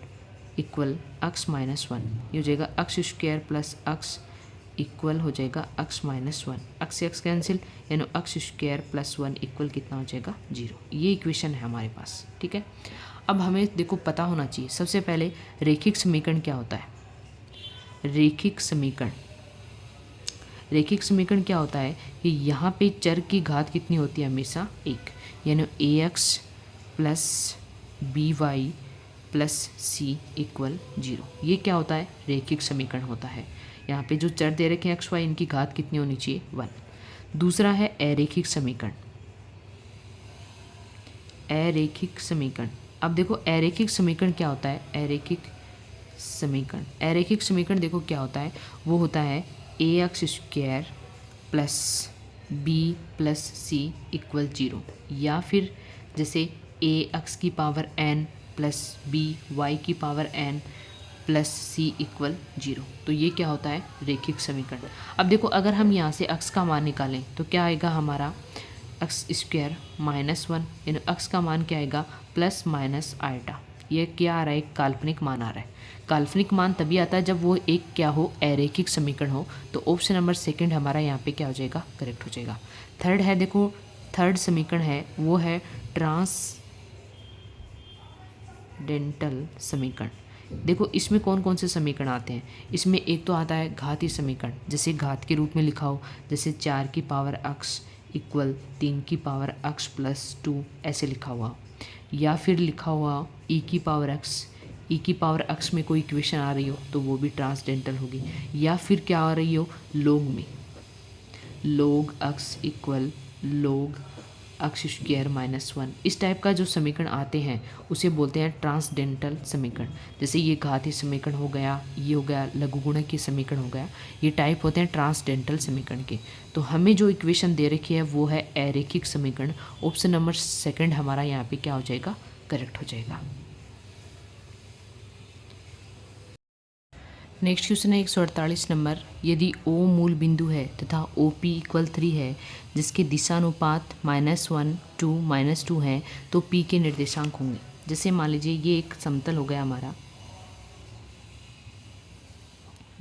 equal x minus 1, ये हो जाएगा x square plus x equal हो जाएगा x माइनस 1, x से x कैंसिल, यानी x स्क्वायर प्लस 1 इक्वल कितना हो जाएगा 0। ये इक्वेशन है हमारे पास, ठीक है। अब हमें देखो पता होना चाहिए सबसे पहले रेखिक समीकरण क्या होता है। रेखिक समीकरण क्या होता है कि यहाँ पे चर की घात कितनी होती है, हमेशा 1, यानी ax plus by plus c equal 0। ये क्या होता है, रेखिक समीकरण होता है। यहाँ पे जो चर दे रखे हैं x y इनकी घात कितनी होनी चाहिए 1। दूसरा है अरेखिक समीकरण। अब देखो अरेखिक समीकरण क्या होता है, अरेखिक समीकरण देखो क्या होता है, वो होता है ax square plus b plus c equal 0, या फिर जैसे ax की power n plus b y की power n plus c equal 0। तो ये क्या होता है, रेखिक समीकरण। अब देखो अगर हम यहाँ से x का मान निकालें तो क्या आएगा हमारा x स्क्वायर माइनस 1, यानी x का मान क्या आएगा प्लस माइनस आइटा। ये क्या आ रहा है, काल्पनिक मान आ रहा है। काल्पनिक मान तभी आता है जब वो एक क्या हो, अरेखिक समीकरण हो। तो ऑप्शन नंबर 2 हमारा यहाँ पे क्या हो जाएगा, करेक्ट हो जाएगा। थर्ड है, देखो थर्ड समीकरण है वो है ट्रांसडेंटल समीकरण। देखो इसमें कौन कौन से समीकरण आते हैं, इसमें एक तो आता है घातीय समीकरण, जैसे घात के रूप में लिखा हो, जैसे 4 की पावर x इक्वल 3 की पावर x प्लस 2 ऐसे लिखा हुआ, या फिर लिखा हुआ e की पावर x में कोई इक्वेशन आ रही हो तो वो भी ट्रांसडेंटल होगी, या फिर क्या आ रही हो log में, log x equal log x square minus 1। इस टाइप का जो समीकरण आते हैं उसे बोलते हैं ट्रांसडेंटल समीकरण। जैसे ये घातीय समीकरण हो गया, ये हो गया लघुगुणकीय समीकरण हो गया, ये टाइप होते हैं ट्रांसडेंटल समीकरण के। तो हमें जो इक्वेशन दे रखी है वो है अरेखिक समीकरण। ऑप्शन नंबर 2 हमारा यहाँ पे क्या हो जाएगा, करेक्ट हो जाएगा। नेक्स्ट क्वेश्चन है 148 नंबर। यदि O मूल बिंदु है तथा OP इक्वल 3 है, जिसके दिशानुपात -1 2 -2 हैं, तो P के निर्देशांक होंगे। जैसे मान लीजिए ये एक समतल हो गया हमारा,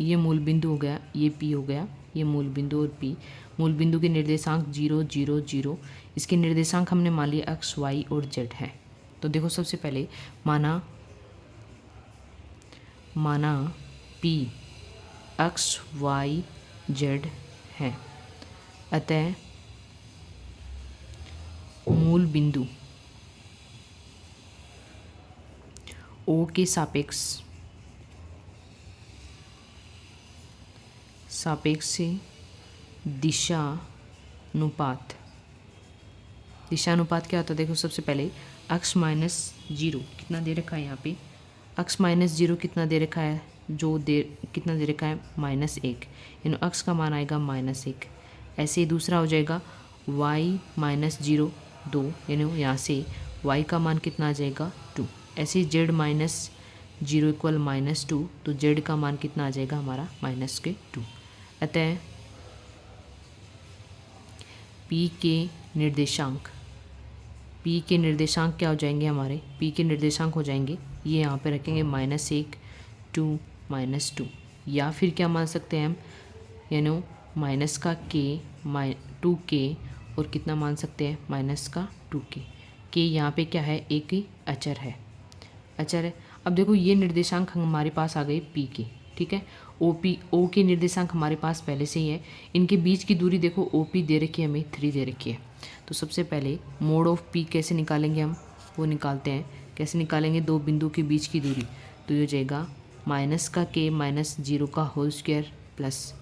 ये मूल बिंदु हो गया, ये P हो गया, ये मूल बिंदु और P। मूल बिंदु के निर्देशांक 0 0 0, इसके निर्देशांक हमने मान लिया x y और z है। तो देखो सबसे पहले माना P x y z है, अतः मूल बिंदु ओ के सापेक्ष से दिशानुपात क्या होता है? देखो सबसे पहले x माइनस 0 कितना दे रखा है यहाँ पे, x माइनस 0 कितना दे रखा है, कितना दे रखा है -1, यानी x का मान आएगा -1। ऐसे ही दूसरा हो जाएगा y माइनस 0 2, यानी यहाँ से y का मान कितना आ जाएगा 2। ऐसे ही z माइनस 0 इक्वल -2, तो z का मान कितना आ जाएगा हमारा -2। अतः p के निर्देशांक क्या हो जाएंगे हमारे, p के निर्देशांक हो जाएंगे, ये यहाँ पे रखेंगे -1 2 -2, या फिर क्या मान सकते हैं हम, यानी माइनस का k 2k और कितना मान सकते हैं -2k। k यहाँ पे क्या है, एक ही अचर है। अब देखो ये निर्देशांक हमारे पास आ गए p के, ठीक है। ओ के निर्देशांक हमारे पास पहले से ही है। इनके बीच की दूरी देखो OP दे रखी है हमें 3 दे रखी है। तो सबसे पहले मोड ऑफ p कैसे निकालेंगे हम, वो निकालते हैं। कैसे निकालेंगे, दो बिंदु के बीच की दूरी, तो ये हो जाएगा माइनस का k माइनस 0 का whole square plus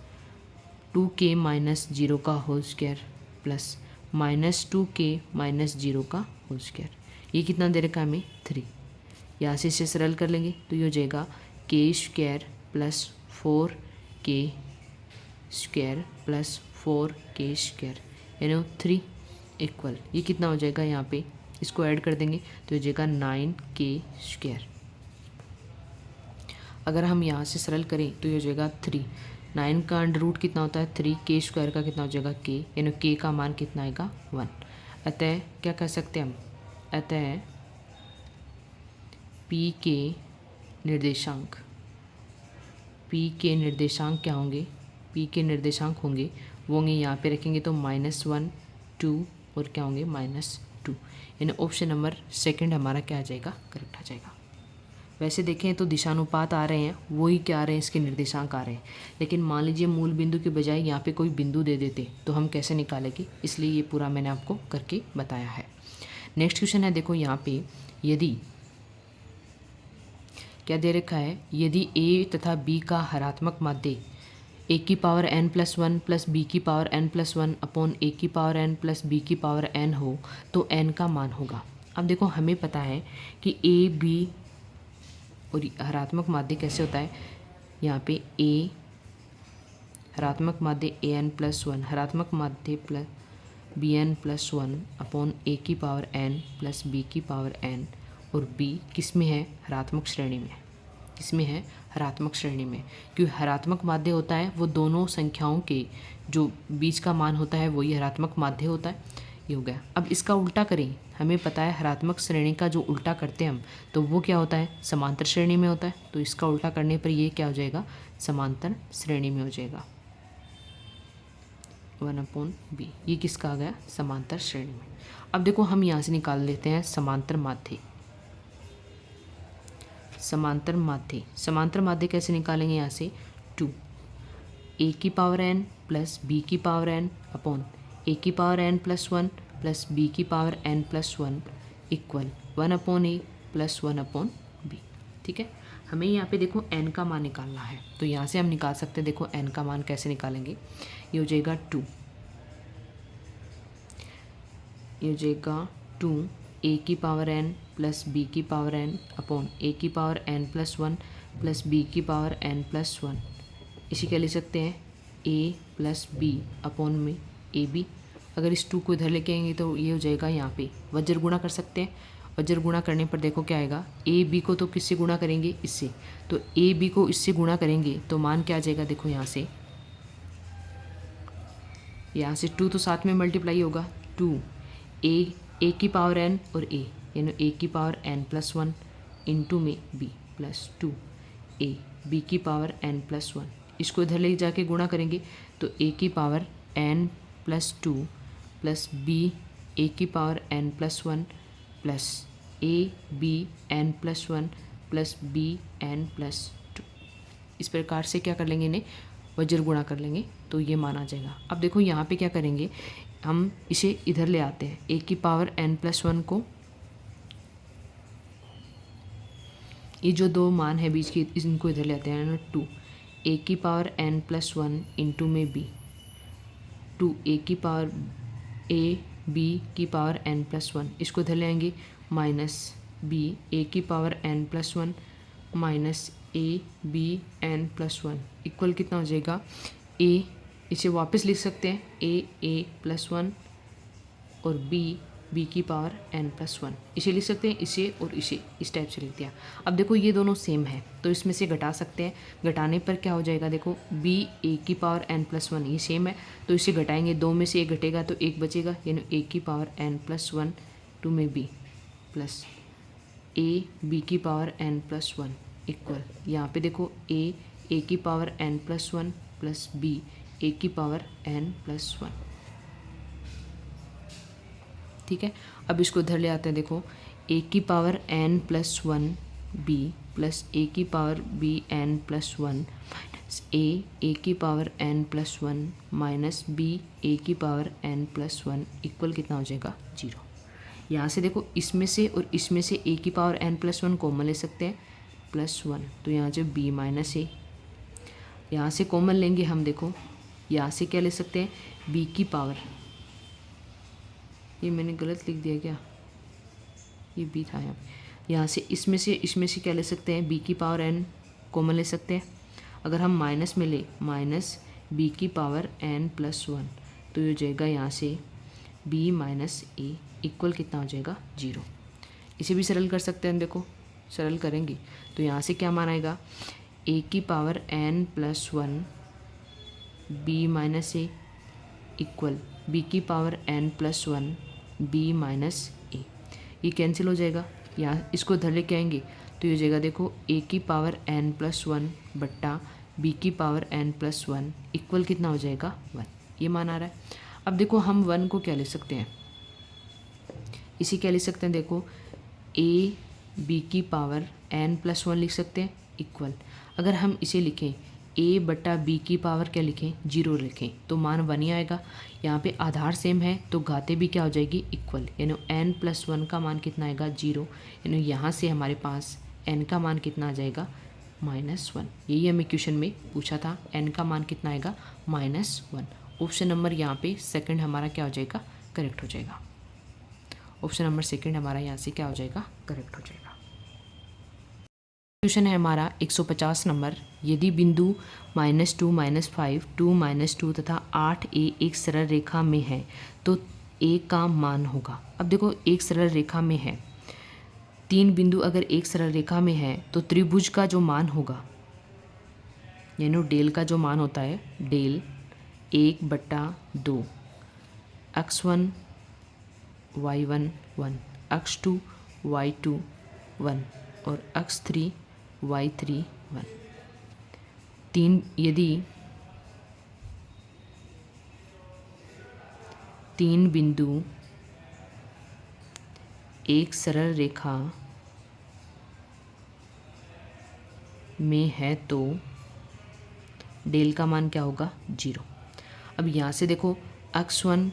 2k minus 0 का whole square plus -2k minus 0 का होल स्क्वायर। ये कितना दे रखा है हमें 3। यहाँ से इसे सरल कर लेंगे तो ये हो जाएगा k square plus 4k square plus 4k square, यानी 3 इक्वल, ये कितना हो जाएगा, यहाँ पे इसको ऐड कर देंगे तो हो जाएगा 9k स्क्वायर। अगर हम यहाँ से सरल करें तो ये हो जाएगा 3, 9 का अंडर रूट कितना होता है 3, k स्क्वायर का कितना हो जाएगा k, यानी k का मान कितना आएगा 1। अतः क्या कह सकते हैं हम, अतः p के निर्देशांक क्या होंगे, p के निर्देशांक होंगे वो होंगे, यहाँ पे रखेंगे तो -1 2 और क्या होंगे -2, यानी ऑप्शन नंबर सेकंड हमारा क्या आ जाएगा, करेक्ट आ जाएगा। वैसे देखें तो दिशानुपात आ रहे हैं, वही क्या आ रहे हैं, इसके निर्देशांक आ रहे हैं। लेकिन मान लीजिए मूल बिंदु के बजाय यहाँ पे कोई बिंदु दे देते तो हम कैसे निकालेंगे, इसलिए ये पूरा मैंने आपको करके बताया है। नेक्स्ट क्वेश्चन है, देखो यहाँ पे यदि क्या दे रखा है, यदि a तथा b का हरात्मक माध्य a की power n plus 1 plus b की power n plus 1 upon a की पावर n प्लस b की पावर n हो तो n का मान होगा। अब देखो हमें पता है कि a b और हरात्मक माध्य कैसे होता है, यहाँ पे a हरात्मक माध्य an प्लस 1, हरात्मक माध्य plus bn plus 1 upon a की पावर n प्लस b की पावर n, और b किस में है, हरात्मक श्रेणी में। किसमें है, हरात्मक श्रेणी में, क्योंकि हरात्मक माध्य होता है वो दोनों संख्याओं के जो बीच का मान होता है वही हरात्मक माध्य होता है। ये हो गया। अब इसका उल्टा करें, हमें पता है हरात्मक श्रेणी का जो उल्टा करते हैं हम तो वो क्या होता है, समांतर श्रेणी में होता है। तो इसका उल्टा करने पर ये क्या हो जाएगा, समांतर श्रेणी में हो जाएगा, 1/b। ये किसका आ गया, समांतर श्रेणी में। अब देखो हम यहाँ से निकाल लेते हैं समांतर माध्य। समांतर माध्य कैसे निकालेंगे, यहाँ से 2 a की पावर n प्लस b की पावर n अपॉन a की power n plus 1 plus b की power n plus 1 equal 1/a plus 1/b। ठीक है, हमें यहाँ पे देखो n का मान निकालना है, तो यहाँ से हम निकाल सकते हैं। देखो n का मान कैसे निकालेंगे, ये हो जाएगा 2, ये हो जाएगा 2 a की पावर n प्लस b की पावर n अपॉन a की power n plus 1 plus b की पावर n प्लस 1। इसी क्या लिख सकते हैं, a प्लस b अपॉन में ए बी। अगर इस 2 को इधर लेके आएंगे तो ये हो जाएगा, यहाँ पे वज्र गुणा कर सकते हैं। वज्र गुणा करने पर देखो क्या आएगा, ए बी को तो किससे गुणा करेंगे, इससे, तो ए बी को इससे गुणा करेंगे तो मान क्या आ जाएगा, देखो यहाँ से 2 तो साथ में मल्टीप्लाई होगा, 2 ए की पावर n और a, यानी a की पावर n प्लस 1 इंटू में b प्लस 2 a b की पावर n प्लस 1। इसको इधर ले जाके गुणा करेंगे तो a की power n plus 2 plus b a की power n plus 1 plus a b n plus 1 plus b n plus 2। इस प्रकार से क्या कर लेंगे, इन्हें वज्र गुणा कर लेंगे तो ये मान आ जाएगा। अब देखो यहाँ पे क्या करेंगे, हम इसे इधर ले आते हैं, a की पावर n प्लस 1 को ये जो दो मान है बीच की, इनको इधर ले आते हैं ना, 2 a की पावर n प्लस 1 इंटू में b, 2 a की पावर a b की पावर n प्लस 1, इसको इधर ले आएंगे माइनस b a की power n plus 1 minus a b n plus 1 equal कितना हो जाएगा a, इसे वापस लिख सकते हैं a प्लस 1 और b की पावर n प्लस 1, इसे लिख सकते हैं, इसे और इसे इस टाइप से लिख दिया। अब देखो ये दोनों सेम है तो इसमें से घटा सकते हैं, घटाने पर क्या हो जाएगा, देखो b a की पावर n प्लस 1 ये सेम है तो इसे घटाएंगे, 2 में से एक घटेगा तो एक बचेगा, यानी a की पावर n प्लस 1 2 में b प्लस a b की पावर n प्लस 1 इक्वल, यहाँ पे देखो a की power n plus 1 plus b a की पावर n प्लस 1। ठीक है, अब इसको इधर ले आते हैं, देखो a की power n plus 1 b plus a की power b n plus 1 minus a की power n plus 1 minus b a की पावर n प्लस 1 इक्वल कितना हो जाएगा 0। यहाँ से देखो इसमें से और इसमें से a की पावर n प्लस 1 कॉमन ले सकते हैं प्लस 1, तो यहाँ से b माइनस a, यहाँ से कॉमन लेंगे हम, देखो यहाँ से क्या ले सकते हैं b की पावर, ये मैंने गलत लिख दिया क्या, ये b था यहाँ से इसमें से क्या ले सकते हैं b की पावर n कॉमन ले सकते हैं, अगर हम माइनस में ले माइनस b की पावर n प्लस 1 तो ये हो जाएगा यहाँ से b माइनस a इक्वल कितना हो जाएगा 0। इसे भी सरल कर सकते हैं, देखो सरल करेंगे तो यहाँ से क्या मान आएगा a की power n plus 1 b minus a equal b की power n plus 1 b minus a, ये कैंसिल हो जाएगा, यहाँ इसको इधर लेके आएंगे तो ये हो जाएगा, देखो a की पावर n प्लस 1 बट्टा b की पावर n प्लस 1 इक्वल कितना हो जाएगा 1, ये मान आ रहा है। अब देखो हम 1 को क्या ले सकते हैं, इसी क्या लिख सकते हैं, देखो a b की पावर n प्लस 1 लिख सकते हैं इक्वल, अगर हम इसे लिखें a बट्टा b की पावर क्या लिखें 0 लिखें तो मान 1 ही आएगा। यहाँ पे आधार सेम है तो घाते भी क्या हो जाएगी इक्वल, यानी n प्लस 1 का मान कितना आएगा 0, यानी यहाँ से हमारे पास n का मान कितना आ जाएगा -1। यही हमें क्वेश्चन में पूछा था, n का मान कितना आएगा -1। ऑप्शन नंबर यहाँ पे सेकंड हमारा क्या हो जाएगा करेक्ट हो जाएगा, ऑप्शन नंबर सेकंड हमारा यहाँ से क्या हो जाएगा करेक्ट हो जाएगा। क्वेश्चन है हमारा 150 नंबर, यदि बिंदु -2 -5 2 -2 तथा 8a एक सरल रेखा में है तो a का मान होगा। अब देखो एक सरल रेखा में है, 3 बिंदु अगर एक सरल रेखा में है तो त्रिभुज का जो मान होगा, यानी डेल का जो मान होता है del 1/2 x1 y1 1 x2 y2 1 और x3 y3 1। यदि 3 बिंदु एक सरल रेखा में है तो डेल का मान क्या होगा 0। अब यहाँ से देखो x1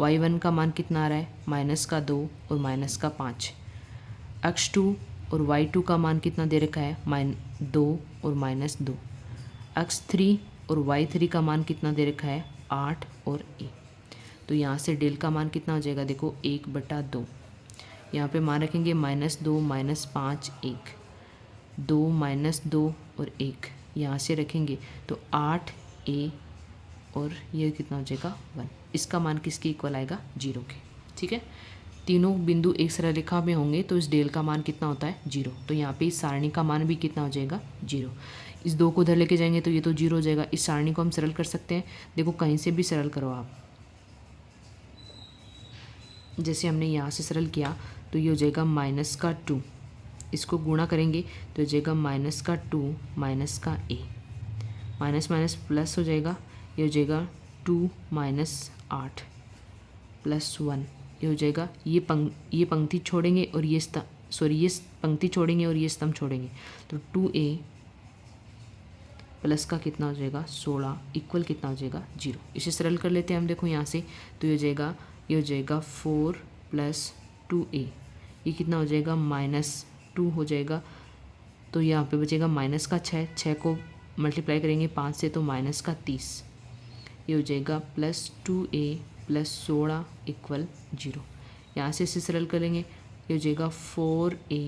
y1 का मान कितना आ रहा है -2 और -5, x2 और y2 का मान कितना दे रखा है -2 और -2, x3 और y3 का मान कितना दे रखा है 8 और a, तो यहाँ से डेल का मान कितना हो जाएगा, देखो 1/2, यहाँ पे मान रखेंगे -2 -5 1, 2 -2 और 1 यहाँ से रखेंगे तो 8a और ये कितना हो जाएगा 1, इसका मान किसके इक्वल आएगा 0 के। ठीक है, तीनों बिंदु एक सरल रेखा में होंगे तो इस डेल का मान कितना होता है 0, तो यहाँ पे इस सारणी का मान भी कितना हो जाएगा 0। इस 2 को उधर लेके जाएंगे तो ये तो 0 हो जाएगा। इस सारणी को हम सरल कर सकते हैं, देखो कहीं से भी सरल करो आप, जैसे हमने यहाँ से सरल किया तो ये हो जाएगा -2, इसको गुणा करेंगे तो हो जाएगा -2 -a, माइनस माइनस प्लस हो जाएगा, ये हो जाएगा 2 - 8 + 1, ये हो जाएगा, ये पंक्ति छोड़ेंगे और ये ये पंक्ति छोड़ेंगे और ये स्तंभ छोड़ेंगे तो 2a प्लस का कितना हो जाएगा 16 इक्वल कितना हो जाएगा 0। इसे सरल कर लेते हैं हम, देखो यहाँ से तो ये हो जाएगा 4 + 2a, ये कितना हो जाएगा -2 हो जाएगा तो यहाँ पे बचेगा माइनस का 6, 6 को मल्टीप्लाई करेंगे 5 से तो माइनस का 30, ये हो जाएगा प्लस 2a प्लस 16 इक्वल 0। यहाँ से इसे सरल करेंगे, ये हो जाएगा 4a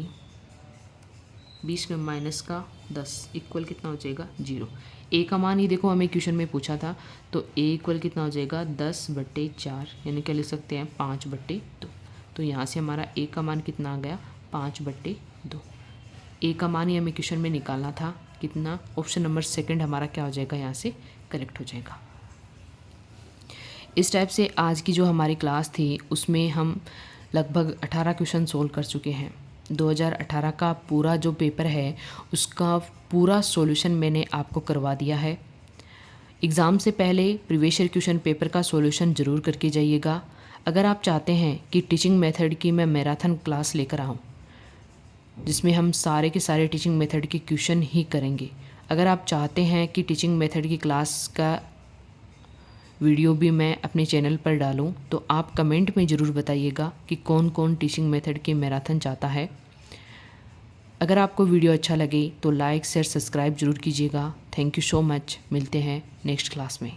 20 में माइनस का 10 इक्वल कितना हो जाएगा 0। a का मान ही देखो हमें क्वेश्चन में पूछा था, तो a इक्वल कितना हो जाएगा 10/4, यानी क्या लिख सकते हैं 5/2। तो यहाँ से हमारा a का मान कितना आ गया 5/2। a का मान ही हमें क्वेश्चन में निकालना था कितना, ऑप्शन नंबर सेकंड हमारा क्या हो जाएगा यहाँ से करेक्ट हो जाएगा। इस टाइप से आज की जो हमारी क्लास थी उसमें हम लगभग 18 क्वेश्चन सोल्व कर चुके हैं। 2018 का पूरा जो पेपर है उसका पूरा सॉल्यूशन मैंने आपको करवा दिया है। एग्ज़ाम से पहले प्रीवियस ईयर क्वेश्चन पेपर का सॉल्यूशन ज़रूर करके जाइएगा। अगर आप चाहते हैं कि टीचिंग मेथड की मैं मैराथन क्लास लेकर आऊँ जिसमें हम सारे के सारे टीचिंग मेथड के क्वेश्चन ही करेंगे, अगर आप चाहते हैं कि टीचिंग मेथड की क्लास का वीडियो भी मैं अपने चैनल पर डालूं, तो आप कमेंट में ज़रूर बताइएगा कि कौन कौन टीचिंग मेथड के मैराथन चाहता है। अगर आपको वीडियो अच्छा लगे तो लाइक शेयर सब्सक्राइब ज़रूर कीजिएगा। Thank you so much. मिलते हैं नेक्स्ट क्लास में।